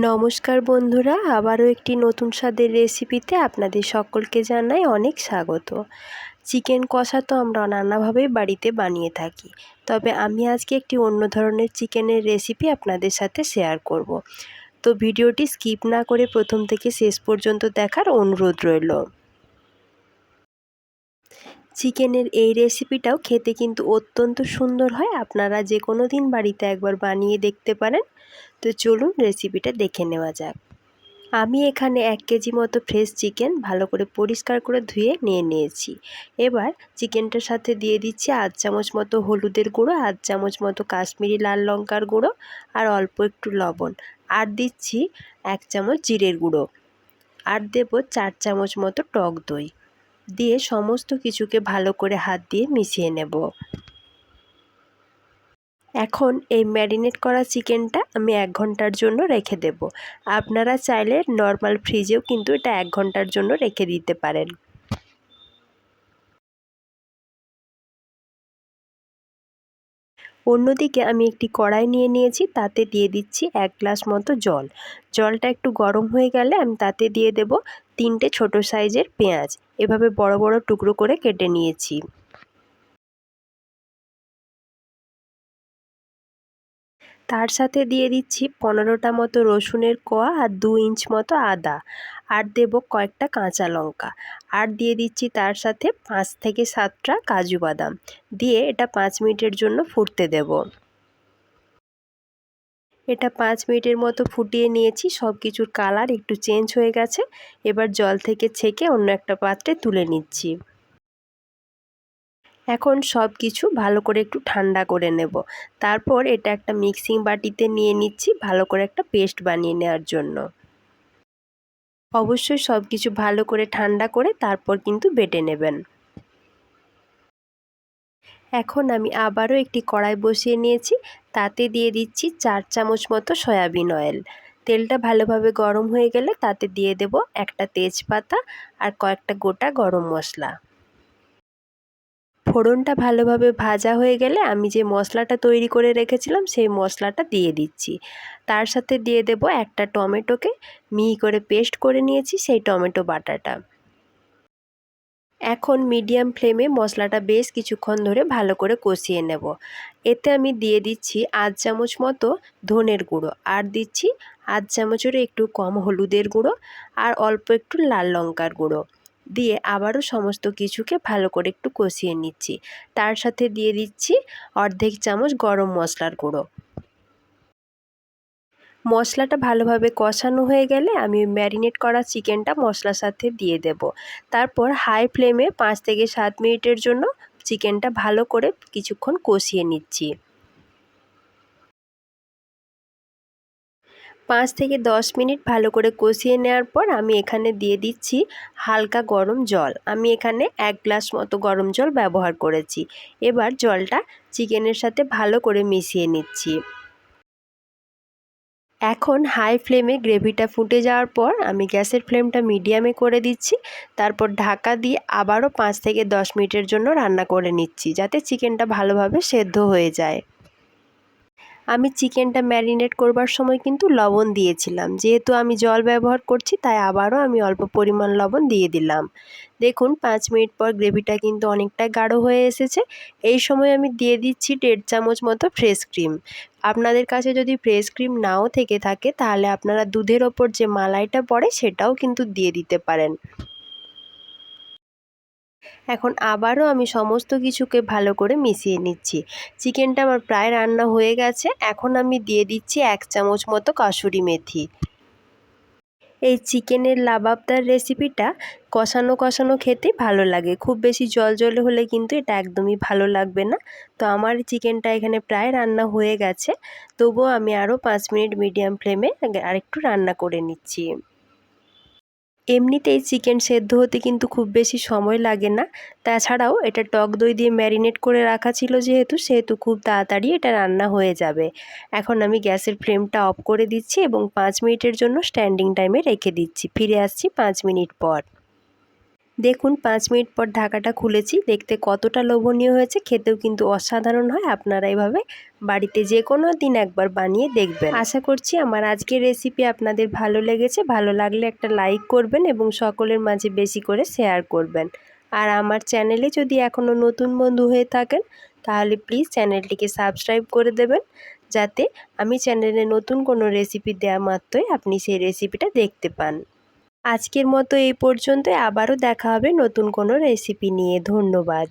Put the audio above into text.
নমস্কার বন্ধুরা, আবারও একটি নতুন স্বাদের রেসিপিতে আপনাদের সকলকে জানাই অনেক স্বাগত। চিকেন কষা তো আমরা নানাভাবেই বাড়িতে বানিয়ে থাকি, তবে আমি আজকে একটি অন্য ধরনের চিকেনের রেসিপি আপনাদের সাথে শেয়ার করব। তো ভিডিওটি স্কিপ না করে প্রথম থেকে শেষ পর্যন্ত দেখার অনুরোধ রইল। চিকেনের এই রেসিপিটাও খেতে কিন্তু অত্যন্ত সুন্দর হয়, আপনারা যে কোনো দিন বাড়িতে একবার বানিয়ে দেখতে পারেন। তো চলুন রেসিপিটা দেখে নেওয়া যাক। আমি এখানে 1 কেজি মতো ফ্রেশ চিকেন ভালো করে পরিষ্কার করে ধুয়ে নিয়ে নিয়েছি। এবার চিকেনটার সাথে দিয়ে দিচ্ছি আধ চামচ মতো হলুদের গুঁড়ো, আধ চামচ মতো কাশ্মীরি লাল লঙ্কার গুঁড়ো আর অল্প একটু লবণ, আর দিচ্ছি 1 চামচ জিরের গুঁড়ো, আর দেব 4 চামচ মতো টক দই দিয়ে সমস্ত কিছুকে ভালো করে হাত দিয়ে মিশিয়ে নেব। এখন এই ম্যারিনেট করা চিকেনটা আমি 1 ঘন্টার জন্য রেখে দেব। আপনারা চাইলে নর্মাল ফ্রিজেও কিন্তু এটা 1 ঘন্টার জন্য রেখে দিতে পারেন। অন্যদিকে আমি একটি কড়াই নিয়ে নিয়েছি, তাতে দিয়ে দিচ্ছি 1 গ্লাস মতো জল। জলটা একটু গরম হয়ে গেলে আমি তাতে দিয়ে দেব 3টে ছোট সাইজের পেঁয়াজ, এভাবে বড় বড় টুকরো করে কেটে নিয়েছি। তার সাথে দিয়ে দিচ্ছি 15টা মতো রসুনের কোয়া আর 2 ইঞ্চ মতো আদা, আর দেব কয়েকটা কাঁচা লঙ্কা, আর দিয়ে দিচ্ছি তার সাথে 5 থেকে 7টা কাজু বাদাম দিয়ে এটা 5 মিনিটের জন্য ফুটতে দেব। এটা 5 মিনিটের মতো ফুটিয়ে নিয়েছি, সব কিছুর কালার একটু চেঞ্জ হয়ে গেছে। এবার জল থেকে ছেঁকে অন্য একটা পাত্রে তুলে নিচ্ছি। এখন সব কিছু ভালো করে একটু ঠান্ডা করে নেব। তারপর এটা একটা মিক্সিং বাটিতে নিয়ে নিচ্ছি ভালো করে একটা পেস্ট বানিয়ে নেওয়ার জন্য। অবশ্যই সব কিছু ভালো করে ঠান্ডা করে তারপর কিন্তু বেটে নেবেন। এখন আমি আবারও একটি কড়াই বসিয়ে নিয়েছি, তাতে দিয়ে দিচ্ছি 4 চামচ মতো সয়াবিন অয়েল। তেলটা ভালোভাবে গরম হয়ে গেলে তাতে দিয়ে দেব একটা তেজপাতা আর কয়েকটা গোটা গরম মশলা। ফোড়নটা ভালোভাবে ভাজা হয়ে গেলে আমি যে মশলাটা তৈরি করে রেখেছিলাম সেই মশলাটা দিয়ে দিচ্ছি। তার সাথে দিয়ে দেব একটা টমেটোকে মিহি করে পেস্ট করে নিয়েছি, সেই টমেটো বাটাটা। এখন মিডিয়াম ফ্লেমে মশলাটা বেশ কিছুক্ষণ ধরে ভালো করে কষিয়ে নেব। এতে আমি দিয়ে দিচ্ছি আধ চামচ মতো ধনের গুঁড়ো, আর দিচ্ছি আধ চামচেরও একটু কম হলুদের গুঁড়ো, আর অল্প একটু লাল লঙ্কার গুঁড়ো দিয়ে আবারও সমস্ত কিছুকে ভালো করে একটু কষিয়ে নিচ্ছি। তার সাথে দিয়ে দিচ্ছি অর্ধেক চামচ গরম মশলার গুঁড়ো। মশলাটা ভালোভাবে কষানো হয়ে গেলে আমি ম্যারিনেট করা চিকেনটা মশলার সাথে দিয়ে দেব। তারপর হাই ফ্লেমে 5 থেকে 7 মিনিটের জন্য চিকেনটা ভালো করে কিছুক্ষণ কষিয়ে নিচ্ছি। 5 থেকে 10 মিনিট ভালো করে কষিয়ে নেওয়ার পর আমি এখানে দিয়ে দিচ্ছি হালকা গরম জল। আমি এখানে 1 গ্লাস মতো গরম জল ব্যবহার করেছি। এবার জলটা চিকেনের সাথে ভালো করে মিশিয়ে নিচ্ছি। এখন হাই ফ্লেমে গ্রেভিটা ফুটে যাওয়ার পর আমি গ্যাসের ফ্লেমটা মিডিয়ামে করে দিচ্ছি। তারপর ঢাকা দিয়ে আবারও 5 থেকে 10 মিনিটের জন্য রান্না করে নিচ্ছি, যাতে চিকেনটা ভালোভাবে সেদ্ধ হয়ে যায়। আমি চিকেনটা ম্যারিনেট করবার সময় কিন্তু লবণ দিয়েছিলাম, যেহেতু আমি জল ব্যবহার করছি তাই আবারও আমি অল্প পরিমাণ লবণ দিয়ে দিলাম। দেখুন 5 মিনিট পর গ্রেভিটা কিন্তু অনেকটা গাঢ় হয়ে এসেছে। এই সময় আমি দিয়ে দিচ্ছি 1.5 চামচ মতো ফ্রেশ ক্রিম। আপনাদের কাছে যদি ফ্রেশ ক্রিম নাও থেকে থাকে তাহলে আপনারা দুধের ওপর যে মালাইটা পড়ে সেটাও কিন্তু দিয়ে দিতে পারেন। এখন আবারও আমি সমস্ত কিছুকে ভালো করে মিশিয়ে নিচ্ছি। চিকেনটা আমার প্রায় রান্না হয়ে গেছে। এখন আমি দিয়ে দিচ্ছি 1 চামচ মতো কাসুরি মেথি। এই চিকেনের লাবাবদার রেসিপিটা কষানো কষানো খেতে ভালো লাগে, খুব বেশি জল হলে কিন্তু এটা একদমই ভালো লাগবে না। তো আমার চিকেনটা এখানে প্রায় রান্না হয়ে গেছে, তবুও আমি আরও 5 মিনিট মিডিয়াম ফ্লেমে আরেকটু রান্না করে নিচ্ছি। এমনিতেই চিকেন সেদ্ধ হতে কিন্তু খুব বেশি সময় লাগে না, তাছাড়াও এটা টক দই দিয়ে ম্যারিনেট করে রাখা ছিল সেহেতু খুব তাড়াতাড়ি এটা রান্না হয়ে যাবে। এখন আমি গ্যাসের ফ্লেমটা অফ করে দিচ্ছি এবং 5 মিনিটের জন্য স্ট্যান্ডিং টাইমে রেখে দিচ্ছি। ফিরে আসছি 5 মিনিট পর। দেখুন 5 মিনিট পর ঢাকাটা খুলেছি, দেখতে কতটা লোভনীয় হয়েছে, খেতেও কিন্তু অসাধারণ হয়। আপনারা এভাবে বাড়িতে যে কোনো দিন একবার বানিয়ে দেখবেন। আশা করছি আমার আজকের রেসিপি আপনাদের ভালো লেগেছে। ভালো লাগলে একটা লাইক করবেন এবং সকলের মাঝে বেশি করে শেয়ার করবেন। আর আমার চ্যানেলে যদি এখনও নতুন বন্ধু হয়ে থাকেন তাহলে প্লিজ চ্যানেলটিকে সাবস্ক্রাইব করে দেবেন, যাতে আমি চ্যানেলে নতুন কোনো রেসিপি দেওয়া মাত্রই আপনি সেই রেসিপিটা দেখতে পান। আজকের মতো এই পর্যন্তই, আবারও দেখা হবে নতুন কোনো রেসিপি নিয়ে। ধন্যবাদ।